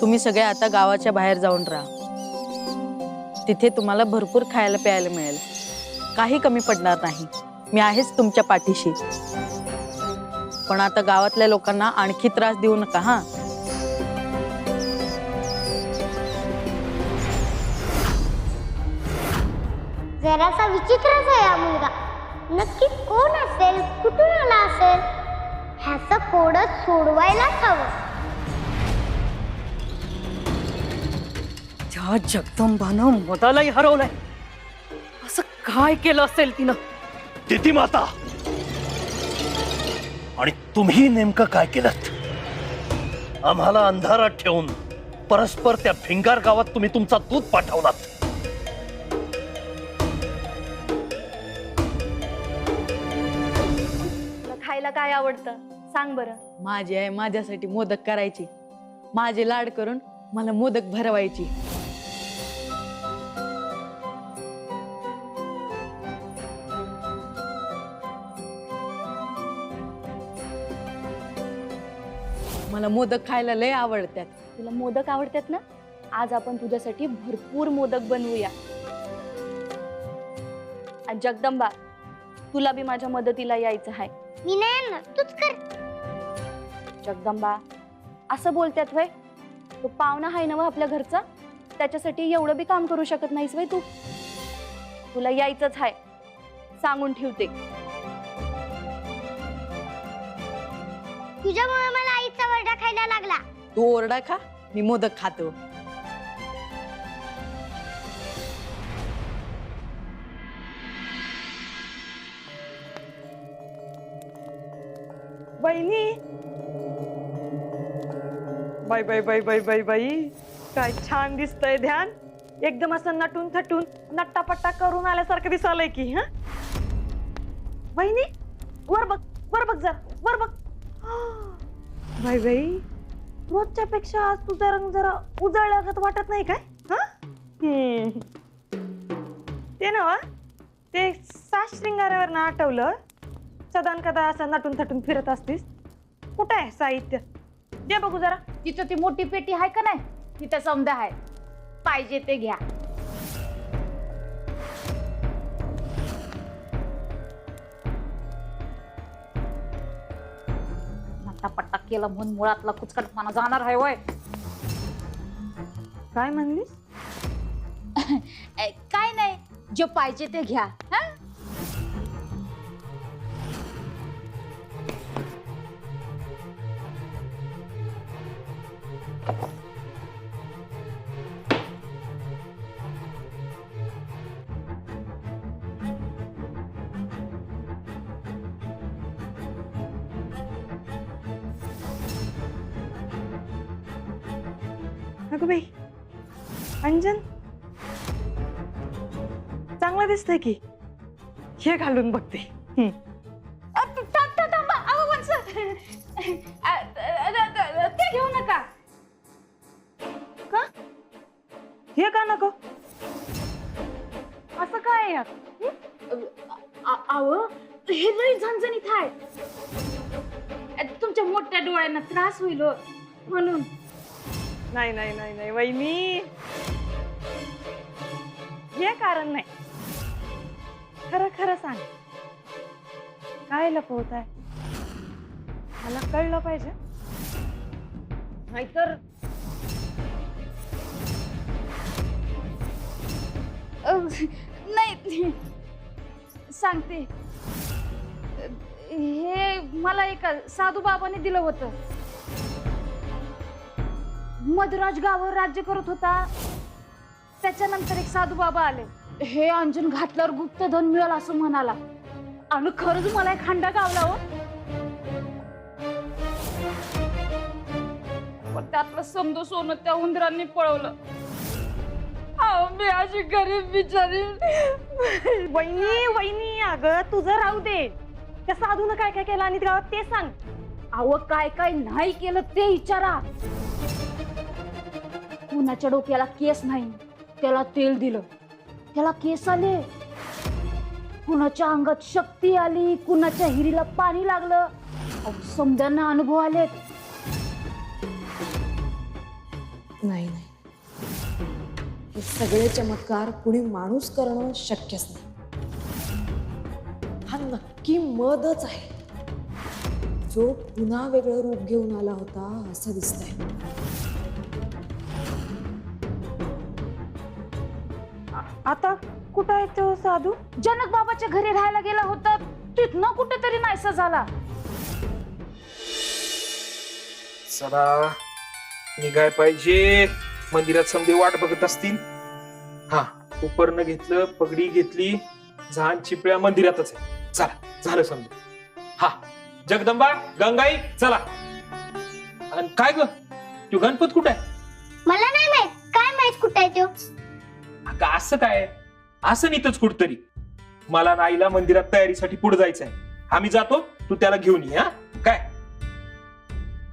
तुम्ही सगळे आता गावाच्या बाहेर जाऊन राहा। तिथे तुम्हाला भरपूर खायला प्यायला मिळेल, काही कमी पडणार नाही। मी आहेच तुमच्या पाठीशी। पण आता गावातल्या लोकांना आणखी त्रास देऊ नका हा। जरासा विचित्रच आहे हा मुलगा। नक्की कोण असेल, कुठून आला असेल, ह्याचं कोडच सोडवायलाच हवं। त्या जगदंबानं मदालाही हरवलंय। असं काय केलं असेल तिनं? तिथी माता, आणि तुम्ही नेमकं काय केलं? आम्हाला अंधारात ठेवून परस्पर त्या भिंगार गावात तुम्ही तुमचा दूध पाठवलात। खायला काय आवडतं सांग बरं? माझी आई माझ्यासाठी मोदक करायची, माझे लाड करून मला मोदक भरवायची। मला मोदक खायला लय आवडतात। तुला मोदक आवडतात ना? आज आपण तुझ्यासाठी भरपूर मोदक बनवूया। आणि जगदंबा, तुला बी माझ्या मदतीला यायचं आहे। मी नाही येणार, तूच कर। जगदंबा, असं बोलतात व्हय? तो पाहुणा आहे ना आपल्या घरचा, त्याच्यासाठी एवढं बी काम करू शकत नाहीस व्हय तू? तुला यायचंच आहे, सांगून ठेवते। तुझ्यामुळे मला आईचा वरडा खायला लागला। तू ओरडा खा, मी मोदक खातो। बहिणी, बाई बाई बाई बाई बाई बाई, काय छान दिसतंय ध्यान। एकदम असं नटून थटून नट्टापट्टा करून आल्यासारखं दिसालंय की। हा बहिणी, वर बघ, वर बघ, जरा वर बघ। बाई बाई, रोजच्या पेक्षा आज तुझा रंग जरा उजळल्यागत वाटत नाही काय? हा ते ना, ते सात श्रृंगारावर ना आठवलं। सदान कदा असं नटून थटून फिरत असतीस, कुठं आहे साहित्य? दे बघू जरा। तिथं ती मोठी पेटी आहे का नाही, तिथं समजा आहे, पाहिजे ते घ्या। नटापट्टा केला म्हणून मुळातला कुचकटपणा जाणार आहे वय? काय म्हणलीस? काय नाही, जे पाहिजे ते घ्या। हा, अगं बाई, अंजन, चांगलं दिसतंय की, हे घालून बघते। ते घेऊ नका। का? हे का नको? असं काय आहे यात? अहो, हे लई झणझणीत आहे, तुमच्या मोठ्या डोळ्यांना त्रास होईल हो, म्हणून। नाही नाही नाही नाही वहिनी, हे कारण नाही। खरं खरं सांग, काय लपवताय? मला कळलं पाहिजे, नाहीतर नाही, सांगते। हे मला एका साधू बाबाने दिलं होतं। मधुराज गावावर राज्य करत होता, त्याच्यानंतर एक साधू बाबा आले। हे अंजन घातल्यावर गुप्तधन मिळेल असं म्हणाला, आणि खरंच मला एक खांडा गावला हो। पण त्यातलं समज सोनं त्या उंदरांनी पळवलं। अहो, मी अशी गरीब बिचारी। वहिनी वहिनी, अगं तुझं राहू दे, त्या साधूनं काय काय केलं आणि गावात ते सांग। अहो, काय काय नाही केलं ते विचारा। कुणाच्या डोक्याला केस नाही, त्याला तेल दिलं, त्याला केस आले। कुणाच्या अंगात शक्ती आली, कुणाच्या हिरीला पाणी लागलं। समजांना अनुभव आलेत। नाही नाही, हे सगळे चमत्कार कुणी माणूस करणं शक्यच नाही. हा नक्की मदच आहे, जो पुन्हा वेगळं रूप घेऊन आला होता असं दिसतंय. आता कुठं आहे तो साधू? जनक बाबाच्या घरी राहायला गेला होता, तिथनं कुठेतरी नाहीसा झाला. चला निघाय पाहिजे. मंदिरात समजे वाट बघत असतील. हा उपरणं घेतलं, पगडी घेतली, झान चिपळ्या मंदिरातच आहे. चला झालं समजा. हा जगदंबा गंगाई चला. आणि काय ग तू गणपत कुठे आहे? मला नाही माहित. काय माहित कुठे आहे तो? अगं, असं काय असं नीतच कुठतरी. मला नाईला मंदिरात तयारीसाठी पुढे जायचंय. आम्ही जातो, तू त्याला घेऊन ये. हा काय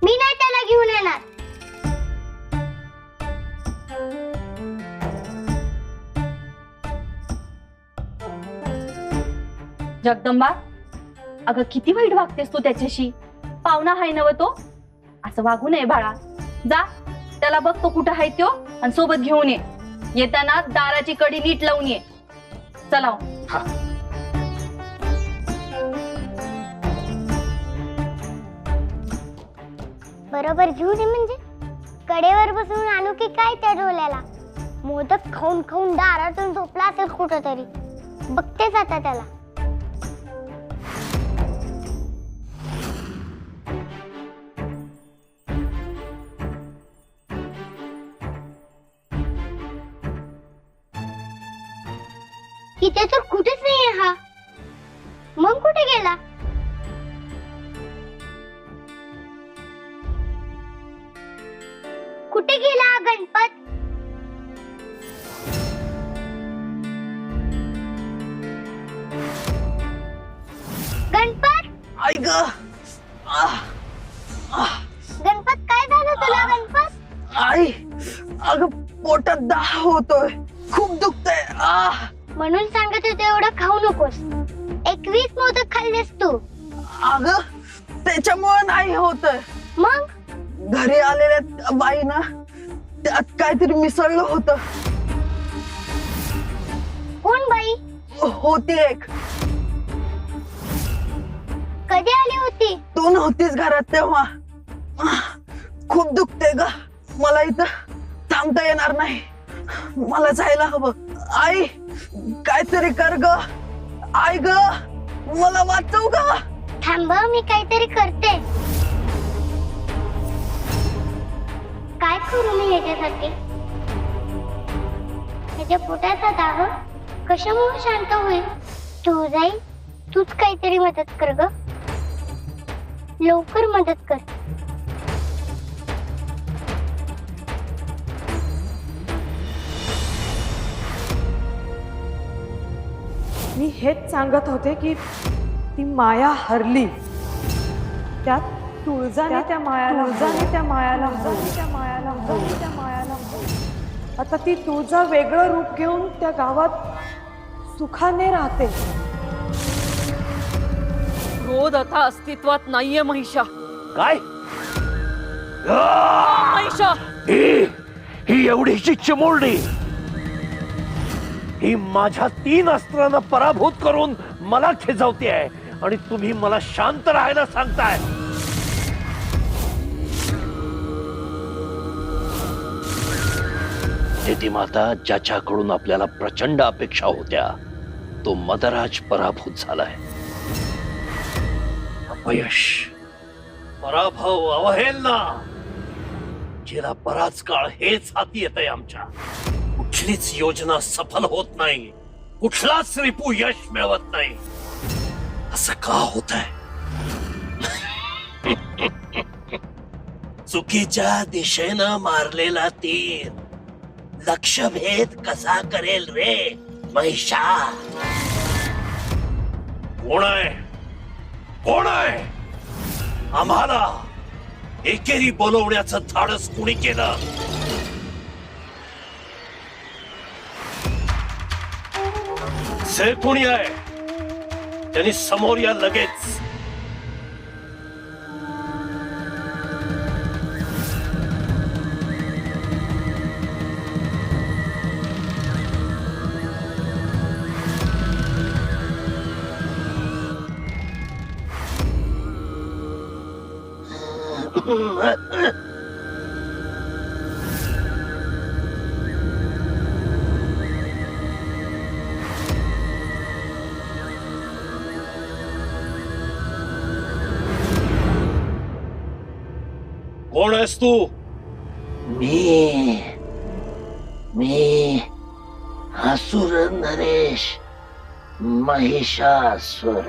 मी नाही त्याला घेऊन येणार. जगदंबा, अगं किती वाईट वागतेस तू त्याच्याशी. पाहुणा हाय नव तो, असं वागू नये बाळा. जा त्याला बघ तो कुठं आहे तो आणि सोबत घेऊन ये. येताना दाराची कडी नीट लावून ये. चला. बरोबर घेऊन ये म्हणजे कडेवर बसून आणू की काय त्या डोल्याला? मोदक खाऊन खाऊन दारातून झोपला असेल कुठंतरी. बघतेच आता त्याला. इथे तर कुठेच नाहीये हा. मग कुठे गेला? कुठे गेला हा गणपत? गणपत, ऐक गणपत काय झालं तुला गणपत? आई, अगं पोटात दाह होतोय, खूप दुखतंय. म्हणून सांगत होते एवढं खाऊ नकोस. 21 मोदक खाल्लेस तू. अगं त्याच्यामुळे नाही होतंय. मग घरी आलेल्या बाईनं त्यात काहीतरी मिसळलं होतं. कोण बाई? होती एक. कधी आली होती? तू नव्हतीस घरात तेव्हा. खूप दुखते ग, मला इथं थांबता येणार नाही. मला जायला हवं. आई काहीतरी कर ग. आई ग, मला वाचव ग. थांब, मी काहीतरी करते. काय करू मी ह्याच्यासाठी? ह्याच्या पोटाचा दाह कशामुळे शांत होईल? तू जाईल, तूच काहीतरी मदत कर ग. लवकर मदत कर. मी हेच सांगत होते की ती माया हरली. त्यात तुळजाने त्या मायाला आता ती तुळजा वेगळं रूप घेऊन त्या गावात सुखाने राहते. क्रोध आता अस्तित्वात नाहीये महिषा. काय महिषा, ही एवढीशी चिमुरडी, ही माझ्या 3 अस्त्रांना पराभूत करून मला खिजवतेय आणि तुम्ही मला शांत राहायला सांगताय. माता, ज्याच्याकडून आपल्याला प्रचंड अपेक्षा होत्या, तो मदराज पराभूत झालाय. अपयश, पराभव, अवहेलना, जिला बराच काळ हेच हाती येतंय आमच्या. कुठलीच योजना सफल होत नाही, कुठलाच रिपू यश मिळवत नाही. असं का होतंय? चुकीच्या दिशेनं मारलेला तीर लक्षभेद कसा करेल रे महिषा? कोण आहे? कोण आहे? आम्हाला एकेरी बोलवण्याचं धाडस कुणी केलं? जे कोणी आहे त्यांनी समोर या लगेच. कोण आहेस तू? मी असुर नरेश महिषासुर.